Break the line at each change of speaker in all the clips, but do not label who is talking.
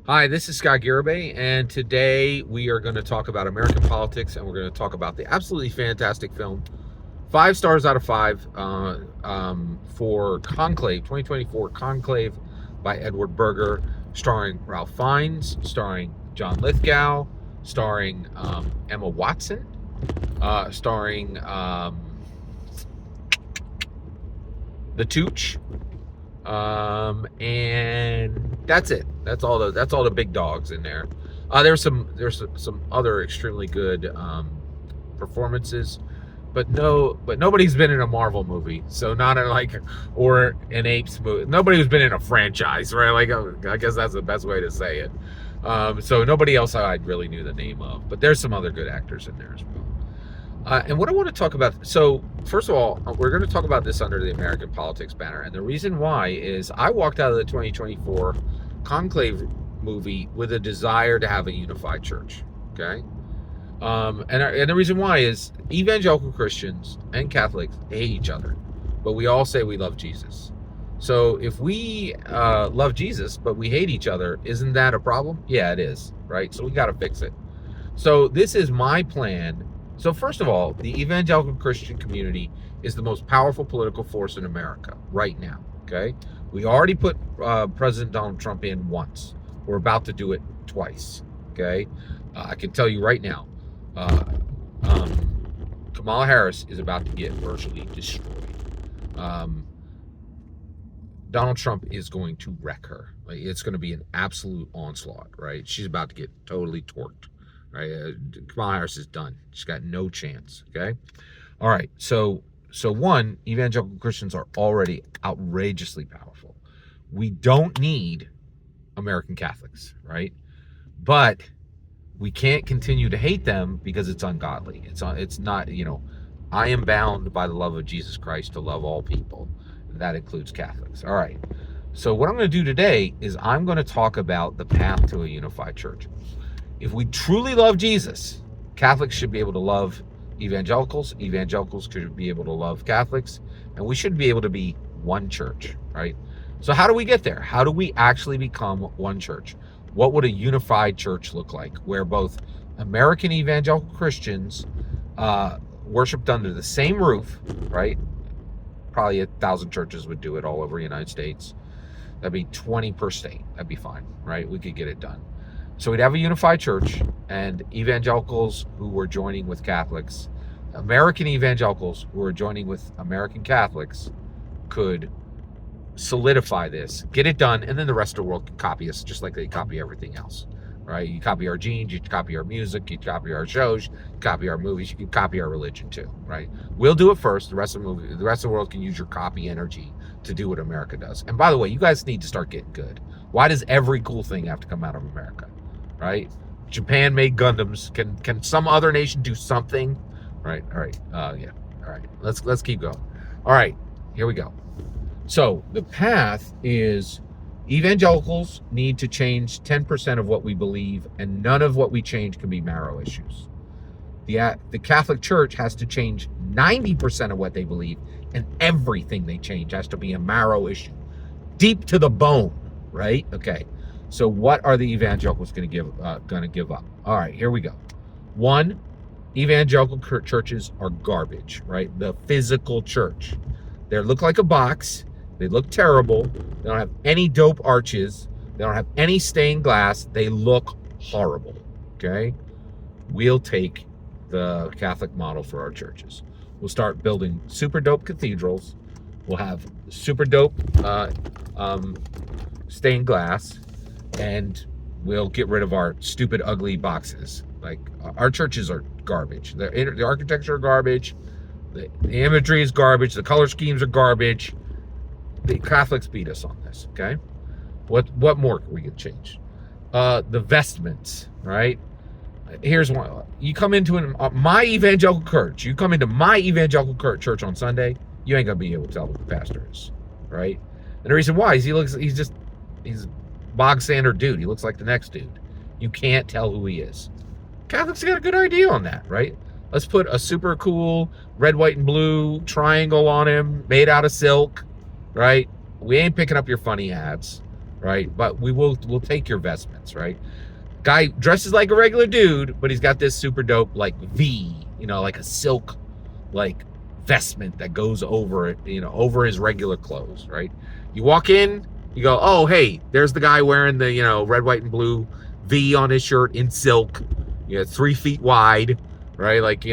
Hi, this is Scott Garibay, and today we are going to talk about American politics, and we're going to talk about the absolutely fantastic film, 5 stars out of 5, for Conclave, 2024 Conclave by Edward Berger, starring Ralph Fiennes, starring John Lithgow, starring Emma Watson, starring the Tooch, and that's it. That's all the big dogs in there. There's some other extremely good performances, but nobody's been in a Marvel movie, so not in like or an Apes movie. Nobody who's been in a franchise, right? Like I guess that's the best way to say it. So nobody else I really knew the name of, but there's some other good actors in there as well. And what I want to talk about, so first of all, we're going to talk about this under the American politics banner. And the reason why is I walked out of the 2024 Conclave movie with a desire to have a unified church. Okay. And the reason why is evangelical Christians and Catholics hate each other, but we all say we love Jesus. So if we love Jesus, but we hate each other, isn't that a problem? Yeah, it is. Right. So we got to fix it. So this is my plan. So first of all, the evangelical Christian community is the most powerful political force in America right now. Okay, we already put President Donald Trump in once. We're about to do it twice. Okay, I can tell you right now, uh, Kamala Harris is about to get virtually destroyed. Um, Donald Trump is going to wreck her. Like, it's going to be an absolute onslaught. Right, she's about to get totally torqued. Right, Kamala Harris is done. She's got no chance. Okay, all right. So one, evangelical Christians are already outrageously powerful. We don't need American Catholics, right? But we can't continue to hate them because it's ungodly. It's not. I am bound by the love of Jesus Christ to love all people. That includes Catholics. All right. So what I'm going to do today is I'm going to talk about the path to a unified church. If we truly love Jesus, Catholics should be able to love evangelicals. Evangelicals should be able to love Catholics. And we should be able to be one church, right? So how do we get there? How do we actually become one church? What would a unified church look like? Where both American evangelical Christians worshiped under the same roof, right? Probably 1,000 churches would do it all over the United States. That'd be 20 per state. That'd be fine, right? We could get it done. So we'd have a unified church, and evangelicals who were joining with Catholics, American evangelicals who were joining with American Catholics, could solidify this, get it done, and then the rest of the world can copy us just like they copy everything else, right? You copy our genes, you copy our music, you copy our shows, you copy our movies, you can copy our religion too, right? We'll do it first. The rest of the world can use your copy energy to do what America does. And by the way, you guys need to start getting good. Why does every cool thing have to come out of America? Right? Japan made Gundams. Can some other nation do something? Right. All right. Yeah. All right. Let's keep going. All right. Here we go. So the path is evangelicals need to change 10% of what we believe, and none of what we change can be marrow issues. The Catholic Church has to change 90% of what they believe, and everything they change has to be a marrow issue, deep to the bone. Right? Okay. So what are the evangelicals going to give up? All right, here we go. One, evangelical churches are garbage, right? The physical church. They look like a box. They look terrible. They don't have any dope arches. They don't have any stained glass. They look horrible, okay? We'll take the Catholic model for our churches. We'll start building super dope cathedrals. We'll have super dope stained glass. And we'll get rid of our stupid, ugly boxes. Like, our churches are garbage. The architecture are garbage. The imagery is garbage. The color schemes are garbage. The Catholics beat us on this, okay? What more can we get changed? The vestments, right? Here's one. You come into my evangelical church. You come into my evangelical church on Sunday, you ain't going to be able to tell who the pastor is, right? And the reason why is he's bog standard dude. He looks like the next dude. You can't tell who he is. Catholics got a good idea on that, right? Let's put a super cool red, white, and blue triangle on him made out of silk, right? We ain't picking up your funny hats. right? But we'll take your vestments, right? Guy dresses like a regular dude, but he's got this super dope like V, like a silk like vestment that goes over it, over his regular clothes, right? You walk in, you go, oh, hey, there's the guy wearing the, red, white, and blue V on his shirt in silk, 3 feet wide, right? Like,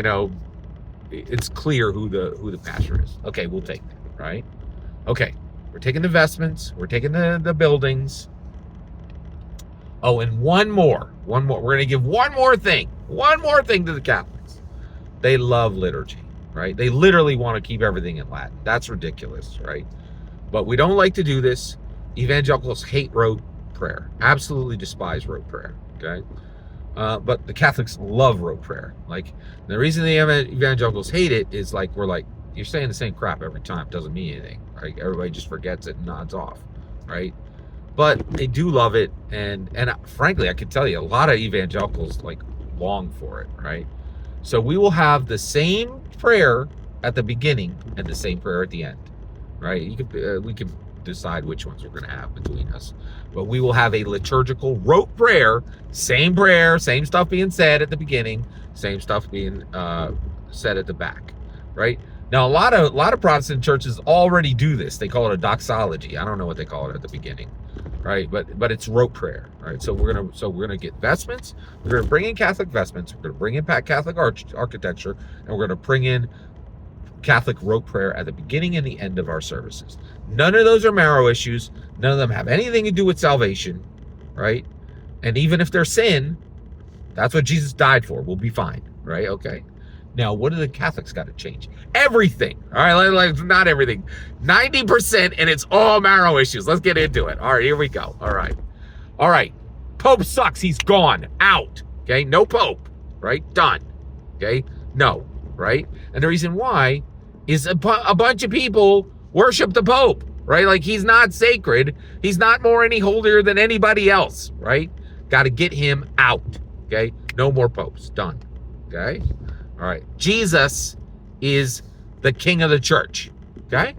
it's clear who the pastor is. Okay, we'll take that, right? Okay, we're taking the vestments, we're taking the buildings. Oh, and one more. We're going to give one more thing to the Catholics. They love liturgy, right? They literally want to keep everything in Latin. That's ridiculous, right? But we don't like to do this. Evangelicals hate rote prayer, absolutely despise rote prayer, okay? But the Catholics love rote prayer. Like, the reason the evangelicals hate it is like, we're like, you're saying the same crap every time. It doesn't mean anything, right? Everybody just forgets it and nods off, right? But they do love it, and frankly, I can tell you, a lot of evangelicals like long for it, right? So we will have the same prayer at the beginning and the same prayer at the end, right? We can decide which ones we're going to have between us, but we will have a liturgical rote prayer, same stuff being said at the beginning, same stuff being said at the back, right? Now, a lot of Protestant churches already do this. They call it a doxology. I don't know what they call it at the beginning, right? But it's rote prayer, right? So we're gonna get vestments. We're gonna bring in Catholic vestments. We're gonna bring in Catholic architecture, and we're gonna bring in Catholic rote prayer at the beginning and the end of our services. None of those are marrow issues. None of them have anything to do with salvation, right? And even if they're sin, that's what Jesus died for. We'll be fine, right? Okay. Now, what do the Catholics got to change? Everything. All right, like not everything. 90%, and it's all marrow issues. Let's get into it. All right, here we go. All right. Pope sucks. He's gone. Out. Okay, no Pope. Right? Done. Okay? No. Right? And the reason why is a bunch of people worship the Pope. Right? Like, he's not sacred. He's not more any holier than anybody else. Right? Got to get him out. Okay? No more popes. Done. Okay? All right. Jesus is the king of the church. Okay?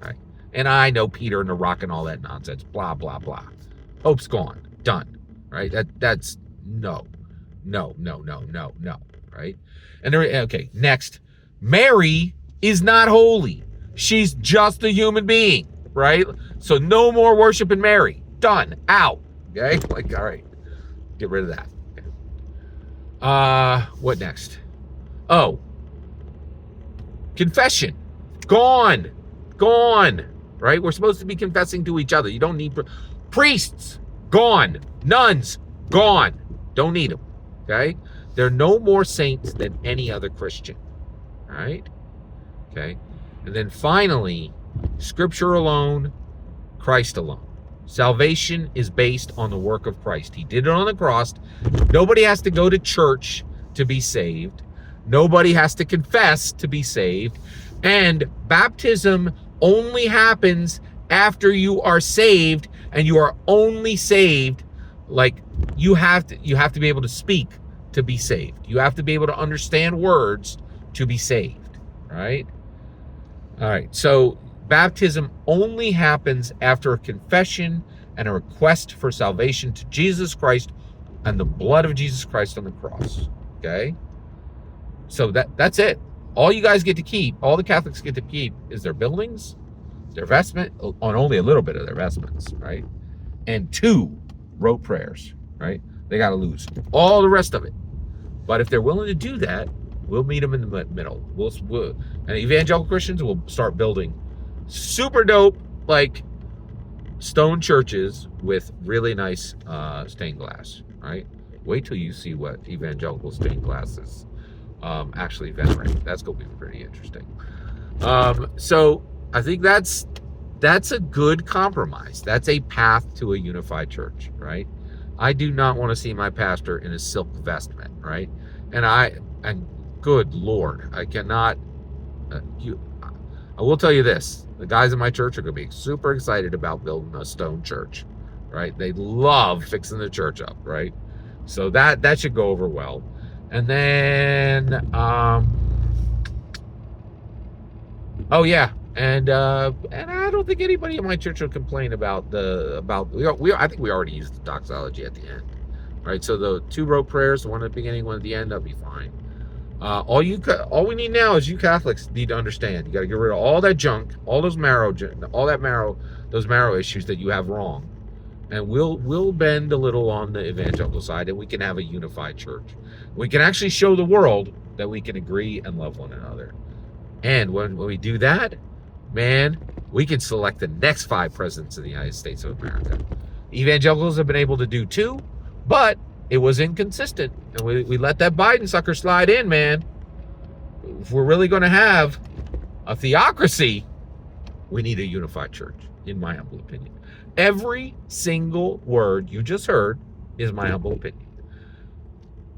All right. And I know Peter and the rock and all that nonsense. Blah, blah, blah. Pope's gone. Done. Right? That's no. Right? And okay, next. Mary is not holy. She's just a human being. Right? So no more worshiping Mary. Done. Out. Okay? Like, all right. Get rid of that. Okay. What next? Oh, confession, gone, right? We're supposed to be confessing to each other. You don't need priests, gone, nuns, gone. Don't need them, okay? They're no more saints than any other Christian, all right? Okay, and then finally, Scripture alone, Christ alone. Salvation is based on the work of Christ. He did it on the cross. Nobody has to go to church to be saved. Nobody has to confess to be saved. And baptism only happens after you are saved, and you are only saved, like, you have to be able to speak to be saved. You have to be able to understand words to be saved, right? All right, so baptism only happens after a confession and a request for salvation to Jesus Christ and the blood of Jesus Christ on the cross, okay? So that's it. All you guys get to keep, all the Catholics get to keep, is their buildings, their vestment, on only a little bit of their vestments, right? And 2 rote prayers, right? They got to lose all the rest of it. But if they're willing to do that, we'll meet them in the middle. And evangelical Christians will start building super dope, like, stone churches with really nice stained glass, right? Wait till you see what evangelical stained glass is actually venerate. That's going to be pretty interesting. So I think that's a good compromise. That's a path to a unified church, right? I do not want to see my pastor in a silk vestment, right? And good Lord, I cannot. I will tell you this: the guys in my church are going to be super excited about building a stone church, right? They love fixing the church up, right? So that should go over well. And then, oh yeah, And I don't think anybody in my church will complain about I think we already used the doxology at the end, right? So the two rote prayers, the one at the beginning, one at the end, that'll be fine. All we need now is you Catholics need to understand. You got to get rid of all that junk, all those marrow issues that you have wrong, and we'll bend a little on the evangelical side, and we can have a unified church. We can actually show the world that we can agree and love one another. And when we do that, man, we can select the next 5 presidents of the United States of America. Evangelicals have been able to do 2, but it was inconsistent. And we let that Biden sucker slide in, man. If we're really going to have a theocracy, we need a unified church, in my humble opinion. Every single word you just heard is my humble opinion.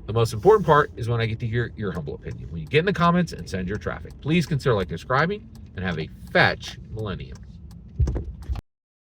The most important part is when I get to hear your humble opinion. When you get in the comments and send your traffic, please consider like and subscribing, and have a fetch millennium.